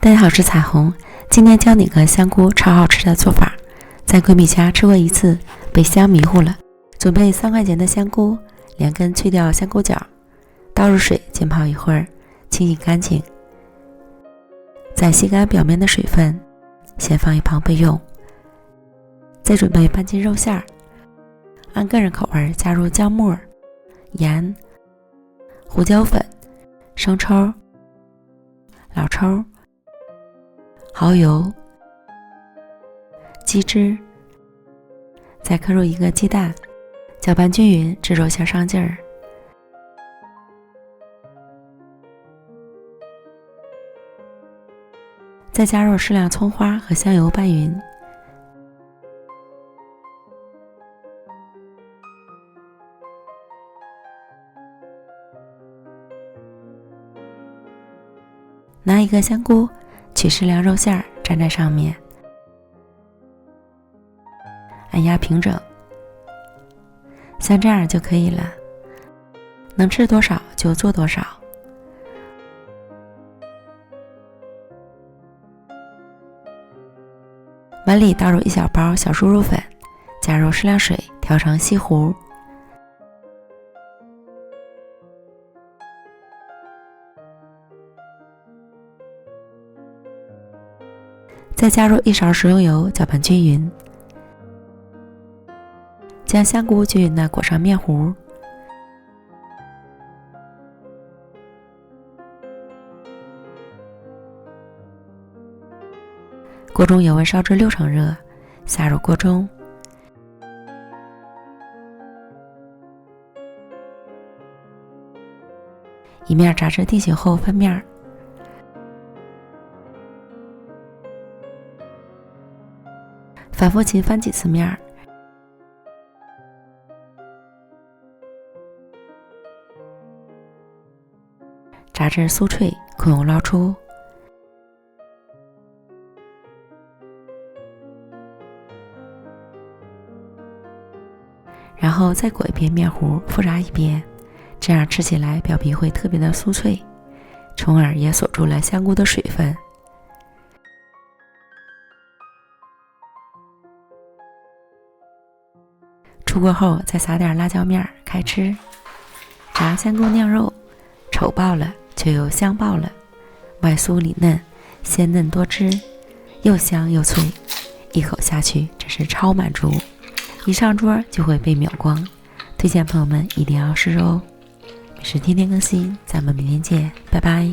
大家好，我是彩虹。今天教你个香菇超好吃的做法。在闺蜜家吃过一次，被香迷糊了。准备3块钱的香菇，2根去掉香菇角，倒入水浸泡一会儿，清洗干净。再吸干表面的水分，先放一旁备用。再准备半斤肉馅儿，按个人口味加入姜末、盐、胡椒粉、生抽、老抽、蚝油、鸡汁，再磕入1个鸡蛋，搅拌均匀至肉馅上劲儿。再加入适量葱花和香油拌匀。拿1个香菇，取适量肉馅儿蘸在上面，按压平整，像这样就可以了。能吃多少就做多少。碗里倒入1小包小酥肉粉，加入适量水调成稀糊。再加入1勺食用油，搅拌均匀，将香菇均匀地裹上面糊。锅中油温烧至6成热，下入锅中，一面炸至定型后翻面，反复勤翻几次面，炸至酥脆，空油捞出。然后再裹一遍面糊，复炸一遍，这样吃起来表皮会特别的酥脆，从而也锁住了香菇的水分。出锅后再撒点辣椒面开吃。炸香菇酿肉，丑爆了却又香爆了，外酥里嫩，鲜嫩多汁，又香又脆，一口下去真是超满足，一上桌就会被秒光，推荐朋友们一定要试哦。美食天天更新，咱们明天见，拜拜。